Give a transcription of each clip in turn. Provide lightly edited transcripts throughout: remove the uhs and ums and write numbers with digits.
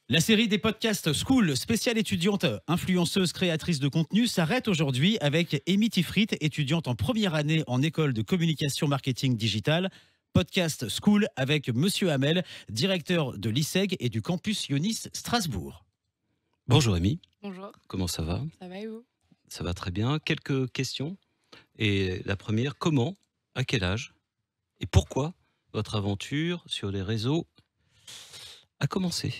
La série des podcasts School, spéciale étudiante, influenceuse, créatrice de contenu, s'arrête aujourd'hui avec Amy Tifrit, étudiante en première année en école de communication marketing digital. Podcast School avec Monsieur Hamel, directeur de l'ISEG et du campus Ionis Strasbourg. Bonjour Amy, Bonjour, comment ça va? ça va et vous? Ça va très bien. Quelques questions. Et la première, comment, à quel âge et pourquoi votre aventure sur les réseaux a commencé?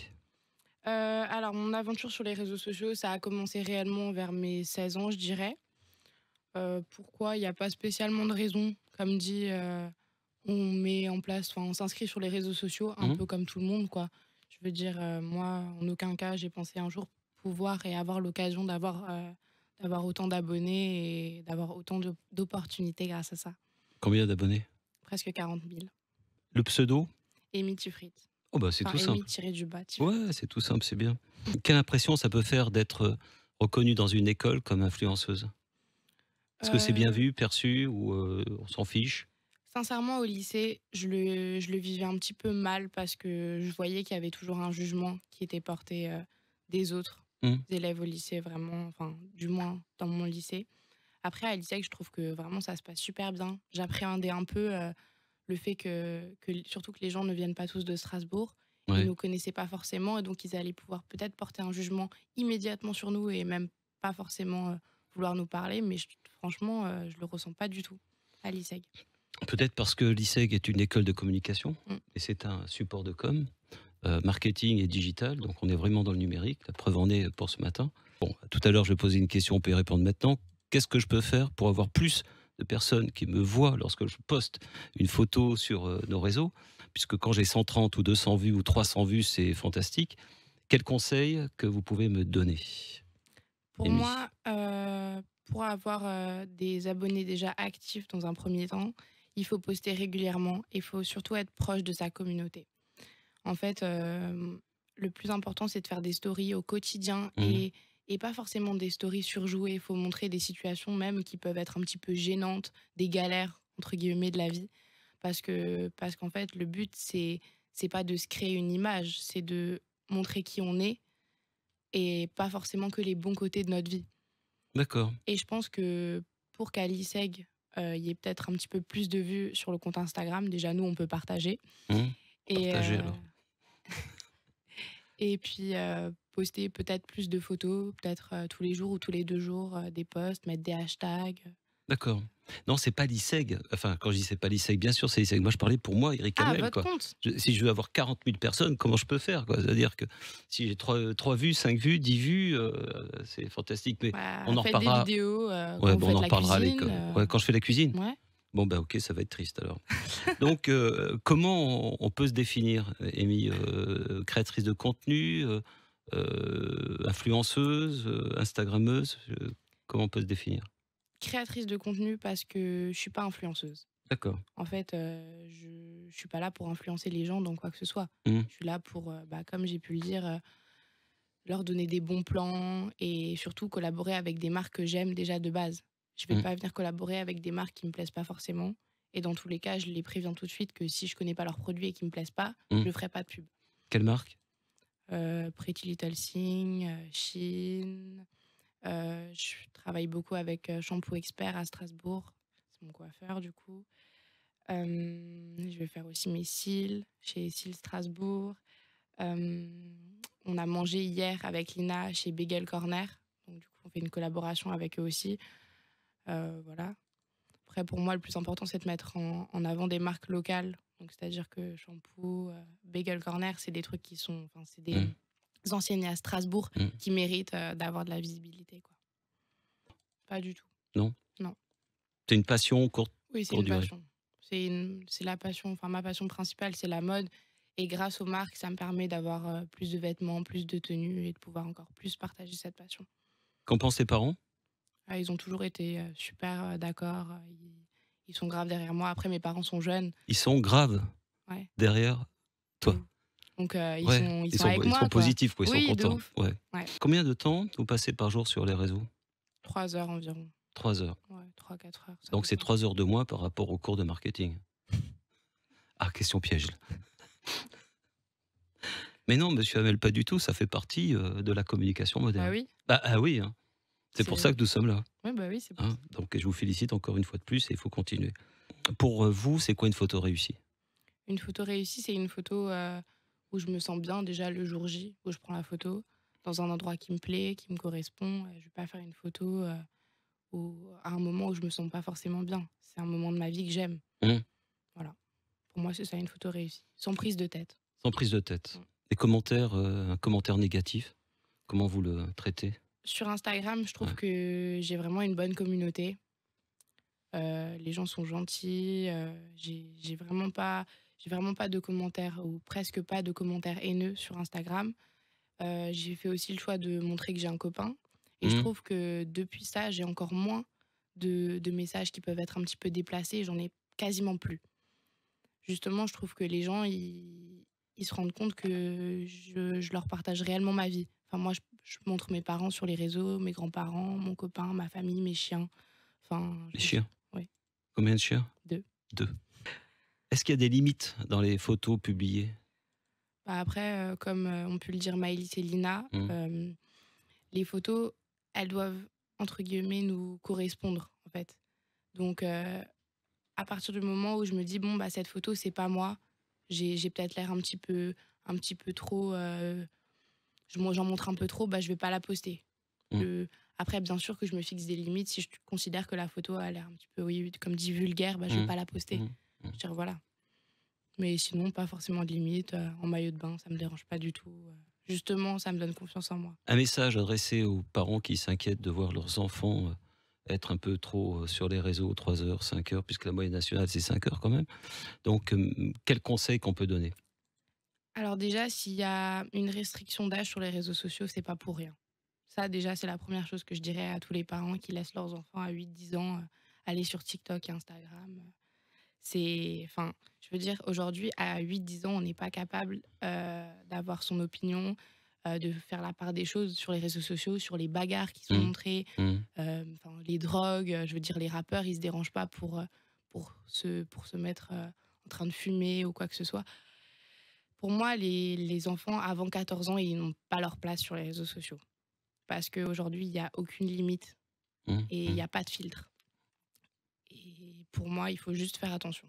Alors mon aventure sur les réseaux sociaux, ça a commencé réellement vers mes 16 ans, je dirais. Pourquoi? Il y a pas spécialement de raison. Comme dit, on met en place on s'inscrit sur les réseaux sociaux un Mmh. peu comme tout le monde, quoi. Je veux dire, moi, en aucun cas, j'ai pensé un jour pouvoir et avoir l'occasion d'avoir autant d'abonnés et d'avoir autant d'opportunités grâce à ça. Combien d'abonnés? Presque 40 000. Le pseudo? Amy Tifrit. Oh bah c'est tout Enfin, Amy simple. tiré du bas, Tifrit. Ouais, c'est tout simple, c'est bien. Quelle impression ça peut faire d'être reconnue dans une école comme influenceuse? Est-ce que c'est bien Heu vu, perçu ou on s'en fiche? Sincèrement, au lycée, je le vivais un petit peu mal parce que je voyais qu'il y avait toujours un jugement qui était porté, des autres Mmh. élèves au lycée vraiment, enfin, du moins dans mon lycée. Après à l'ISEC, je trouve que vraiment ça se passe super bien. J'appréhendais un peu, le fait que surtout que les gens ne viennent pas tous de Strasbourg. Ils Ouais. nous connaissaient pas forcément et donc ils allaient pouvoir peut-être porter un jugement immédiatement sur nous et même pas forcément, vouloir nous parler. Mais franchement, je le ressens pas du tout à l'ISEG. Peut-être parce que l'ISEG est une école de communication Mmh. et c'est un support de com. Marketing et digital, donc on est vraiment dans le numérique. La preuve en est pour ce matin. Bon, tout à l'heure, je posais une question, on peut y répondre maintenant. Qu'est-ce que je peux faire pour avoir plus de personnes qui me voient lorsque je poste une photo sur nos réseaux? Puisque quand j'ai 130 ou 200 vues ou 300 vues, c'est fantastique. Quels conseils que vous pouvez me donner, Pour Amy? moi, pour avoir, des abonnés déjà actifs dans un premier temps, il faut poster régulièrement. Il faut surtout être proche de sa communauté. En fait, le plus important, c'est de faire des stories au quotidien Mmh. et pas forcément des stories surjouées. Il faut montrer des situations même qui peuvent être un petit peu gênantes, des «galères» entre guillemets de la vie. Parce qu'en fait, le but, c'est pas de se créer une image, c'est de montrer qui on est et pas forcément que les bons côtés de notre vie. D'accord. Et je pense que pour qu'à l'ISEG, il y ait peut-être un petit peu plus de vues sur le compte Instagram, déjà nous, on peut partager Mmh. et Partagez alors. et puis, poster peut-être plus de photos, peut-être, tous les jours ou tous les 2 jours, des posts, mettre des hashtags. D'accord. Non, c'est pas l'ISEG. Enfin, quand je dis c'est pas l'ISEG, bien sûr, c'est l'ISEG. Moi, je parlais pour moi, Eric Ah, Hamel, votre quoi. compte? Si je veux avoir 40 000 personnes, comment je peux faire, quoi? C'est-à-dire que si j'ai 3 vues, 5 vues, 10 vues, c'est fantastique. Mais Bah, on en faites des reparlera. vidéos, Ouais, quand vous bon, on faites en la reparlera à cuisine, l'école. Ouais, quand je fais la cuisine. ouais. Bon, bah, ok, ça va être triste alors. Donc, comment on peut se définir, Amy? Créatrice de contenu, influenceuse, Instagrammeuse, comment on peut se définir? Créatrice de contenu parce que je suis pas influenceuse. D'accord. En fait, je suis pas là pour influencer les gens dans quoi que ce soit. Mmh. Je suis là pour, bah, comme j'ai pu le dire, leur donner des bons plans et surtout collaborer avec des marques que j'aime déjà de base. Je vais Mmh. pas venir collaborer avec des marques qui me plaisent pas forcément et dans tous les cas, je les préviens tout de suite que si je connais pas leurs produits et qu'ils me plaisent pas, Mmh. je ferai pas de pub. Quelle marque? Pretty Little Thing, Shein, je travaille beaucoup avec, Shampoo Expert à Strasbourg. C'est mon coiffeur du coup. Je vais faire aussi mes cils chez Cils Strasbourg. On a mangé hier avec Lina chez Bagel Corner. Donc du coup, on fait une collaboration avec eux aussi. Voilà. Après, pour moi, le plus important, c'est de mettre en avant des marques locales. Donc, c'est-à-dire que Shampoo, Bagel Corner, c'est des trucs qui sont... Enfin, c'est des Mmh. enseignes à Strasbourg Mmh. qui méritent d'avoir de la visibilité, quoi. Pas du tout. Non? Non. C'est une passion Oui, c'est courte une durée. passion. C'est la passion, enfin ma passion principale, c'est la mode. Et grâce aux marques, ça me permet d'avoir plus de vêtements, plus de tenues et de pouvoir encore plus partager cette passion. Qu'en pensent tes parents? Ah, ils ont toujours été super d'accord. Ils sont graves derrière moi. Après, mes parents sont jeunes. Ils sont graves Ouais, derrière de toi? ouf. Donc, Ouais, ils sont avec ils sont moi, quoi. positifs, quoi, ils sont Oui, de contents. ouf. Ouais. Ouais, Combien de temps vous passez par jour sur les réseaux? 3 heures environ. 3 heures. Ouais, 3 4 heures, ça Donc c'est dépend. 3 heures de moins par rapport aux cours de marketing. Ah, question piège. Mais non, monsieur Hamel, pas du tout. Ça fait partie de la communication Bah moderne. oui, Ah oui, hein. C'est pour ça que nous sommes là. ouais, bah oui, c'est pour Hein. ça. Donc je vous félicite encore une fois de plus et il faut continuer. Pour vous, c'est quoi une photo réussie? Une photo réussie, c'est une photo où je me sens bien déjà le jour J, où je prends la photo, dans un endroit qui me plaît, qui me correspond. Je vais pas faire une photo à un moment où je me sens pas forcément bien. C'est un moment de ma vie que j'aime. Mmh. Voilà. Pour moi, c'est ça une photo réussie. Sans prise de tête. Sans prise de tête. Mm. Des commentaires, un commentaire négatif, comment vous le traitez? Sur Instagram, je trouve Ouais. que j'ai vraiment une bonne communauté. Les gens sont gentils. J'ai vraiment pas de commentaires ou presque pas de commentaires haineux sur Instagram. J'ai fait aussi le choix de montrer que j'ai un copain. Et je Mmh. trouve que depuis ça, j'ai encore moins de messages qui peuvent être un petit peu déplacés. J'en ai quasiment plus. Justement, je trouve que les gens, ils se rendent compte que je leur partage réellement ma vie. Enfin, moi, je montre mes parents sur les réseaux, mes grands-parents, mon copain, ma famille, mes chiens. Enfin, je Les veux dire, chiens? oui, Combien de chiens? 2. 2. Est-ce qu'il y a des limites dans les photos publiées? Bah, après, comme ont pu le dire Maëlys et Lina, Mmh. les photos, elles doivent, entre guillemets, nous correspondre, en fait. Donc, à partir du moment où je me dis, bon, bah, cette photo, c'est pas moi, j'ai peut-être l'air un petit peu trop. J'en montre un peu trop, bah, je vais pas la poster. Mmh. Après, bien sûr que je me fixe des limites. Si je considère que la photo a l'air un petit peu, oui, comme dit, vulgaire, bah, je vais Mmh. pas la poster. Mmh. Je veux dire, voilà. Mais sinon, pas forcément de limite. En maillot de bain, ça me dérange pas du tout. Justement, ça me donne confiance en moi. Un message adressé aux parents qui s'inquiètent de voir leurs enfants être un peu trop sur les réseaux, 3 heures, 5 heures, puisque la moyenne nationale, c'est 5 heures quand même. Donc, quel conseil qu'on peut donner? Alors déjà, s'il y a une restriction d'âge sur les réseaux sociaux, c'est pas pour rien. Ça, déjà, c'est la première chose que je dirais à tous les parents qui laissent leurs enfants à 8, 10 ans aller sur TikTok et Instagram. Enfin, je veux dire, aujourd'hui, à 8, 10 ans, on n'est pas capable d'avoir son opinion, de faire la part des choses sur les réseaux sociaux, sur les bagarres qui sont Mmh. montrées, Mmh. enfin, les drogues. Je veux dire, les rappeurs, ils se dérangent pas pour se mettre en train de fumer ou quoi que ce soit. Pour moi, les enfants avant 14 ans, ils n'ont pas leur place sur les réseaux sociaux. Parce qu'aujourd'hui, il n'y a aucune limite Mmh. et il Mmh. n'y a pas de filtre. Et pour moi, il faut juste faire attention.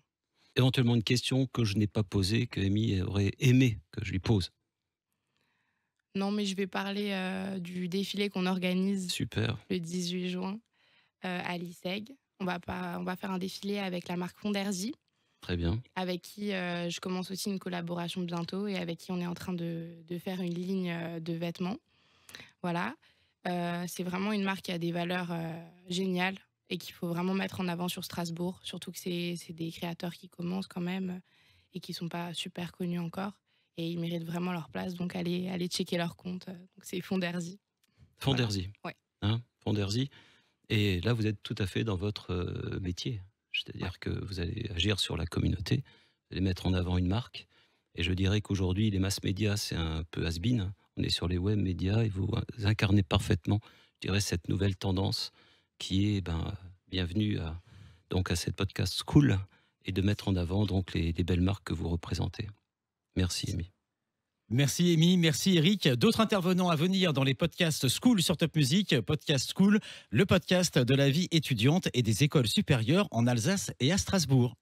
Éventuellement une question que je n'ai pas posée, que Amy aurait aimé que je lui pose. Non, mais je vais parler du défilé qu'on organise Super, le 18 juin à l'ISEG. On va faire un défilé avec la marque Fonderzi, très bien. avec qui je commence aussi une collaboration bientôt et avec qui on est en train de faire une ligne de vêtements. Voilà. C'est vraiment une marque qui a des valeurs géniales et qu'il faut vraiment mettre en avant sur Strasbourg, surtout que c'est des créateurs qui commencent quand même et qui sont pas super connus encore. Et ils méritent vraiment leur place, donc allez checker leur compte. Donc c'est Fonderzi. Voilà. Fonderzi. Ouais. Hein, Fonderzi. Et là, vous êtes tout à fait dans votre métier. C'est-à-dire Ouais. que vous allez agir sur la communauté, vous allez mettre en avant une marque. Et je dirais qu'aujourd'hui, les mass médias, c'est un peu has-been. On est sur les web médias et vous incarnez parfaitement, je dirais, cette nouvelle tendance qui est bienvenue donc à cette podcast School et de mettre en avant donc les belles marques que vous représentez. Merci, Amy. Merci Amy, merci Eric. D'autres intervenants à venir dans les podcasts School sur Top Music, Podcast School, le podcast de la vie étudiante et des écoles supérieures en Alsace et à Strasbourg.